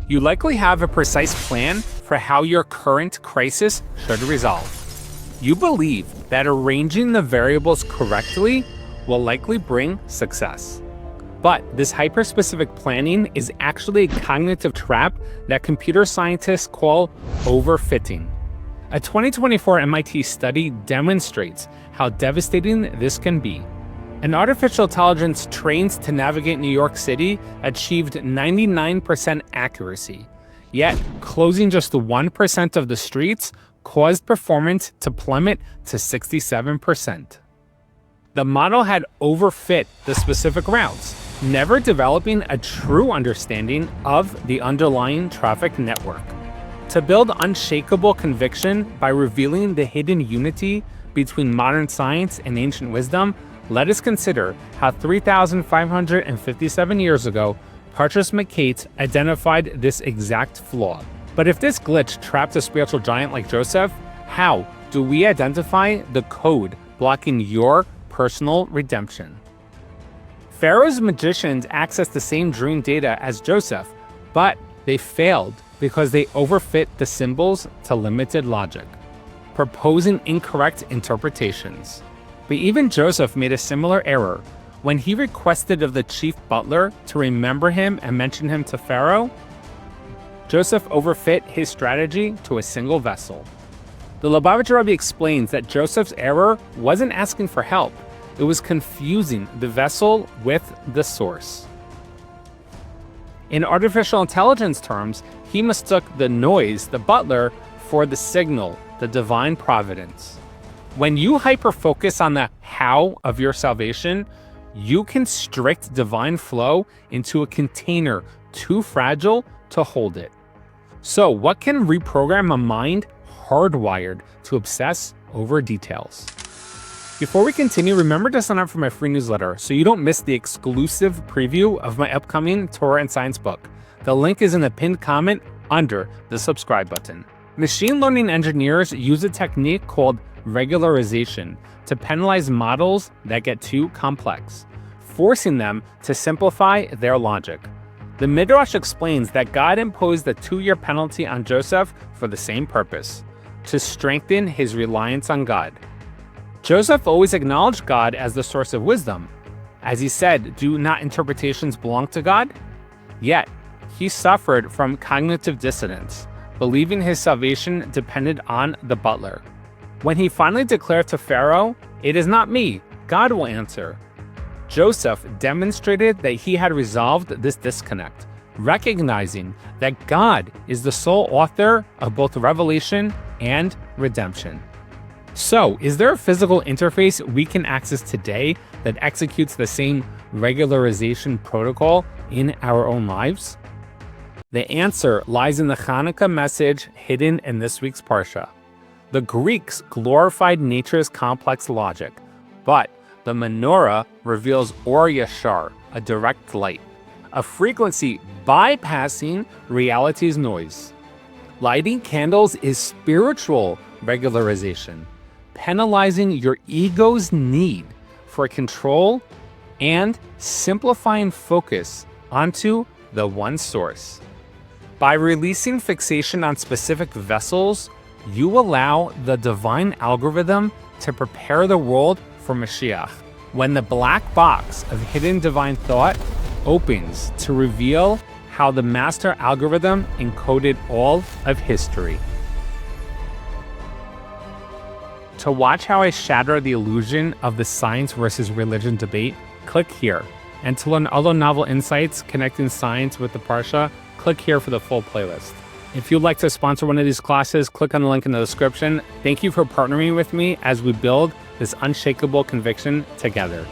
You likely have a precise plan for how your current crisis should resolve. You believe that arranging the variables correctly will likely bring success. But this hyper-specific planning is actually a cognitive trap that computer scientists call overfitting. A 2024 MIT study demonstrates how devastating this can be. An artificial intelligence trained to navigate New York City achieved 99% accuracy, yet closing just 1% of the streets caused performance to plummet to 67%. The model had overfit the specific routes, never developing a true understanding of the underlying traffic network. To build unshakable conviction by revealing the hidden unity between modern science and ancient wisdom, let us consider how 3,557 years ago, Parshas Mikeitz identified this exact flaw. But if this glitch trapped a spiritual giant like Joseph, how do we identify the code blocking your personal redemption? Pharaoh's magicians accessed the same dream data as Joseph, but they failed because they overfit the symbols to limited logic, proposing incorrect interpretations. But even Joseph made a similar error. When he requested of the chief butler to remember him and mention him to Pharaoh, Joseph overfit his strategy to a single vessel. The Lubavitcher Rebbe explains that Joseph's error wasn't asking for help, it was confusing the vessel with the source. In artificial intelligence terms, he mistook the noise, the butler, for the signal, the divine providence. When you hyper-focus on the how of your salvation, you constrict divine flow into a container too fragile to hold it. So what can reprogram a mind hardwired to obsess over details? Before we continue, remember to sign up for my free newsletter so you don't miss the exclusive preview of my upcoming Torah and Science book. The link is in the pinned comment under the subscribe button. Machine learning engineers use a technique called regularization to penalize models that get too complex, forcing them to simplify their logic. The Midrash explains that God imposed a 2-year penalty on Joseph for the same purpose, to strengthen his reliance on God. Joseph always acknowledged God as the source of wisdom. As he said, do not interpretations belong to God? Yet, he suffered from cognitive dissonance, believing his salvation depended on the butler. When he finally declared to Pharaoh, "It is not me, God will answer," Joseph demonstrated that he had resolved this disconnect, recognizing that God is the sole author of both revelation and redemption. So, is there a physical interface we can access today that executes the same regularization protocol in our own lives? The answer lies in the Chanukah message hidden in this week's Parsha. The Greeks glorified nature's complex logic, but the menorah reveals Or Yashar, a direct light, a frequency bypassing reality's noise. Lighting candles is spiritual regularization, penalizing your ego's need for control and simplifying focus onto the one source. By releasing fixation on specific vessels, you allow the divine algorithm to prepare the world for Mashiach, when the black box of hidden divine thought opens to reveal how the master algorithm encoded all of history. To watch how I shatter the illusion of the science versus religion debate, click here. And to learn other novel insights connecting science with the Parsha, click here for the full playlist. If you'd like to sponsor one of these classes, click on the link in the description. Thank you for partnering with me as we build this unshakable conviction together.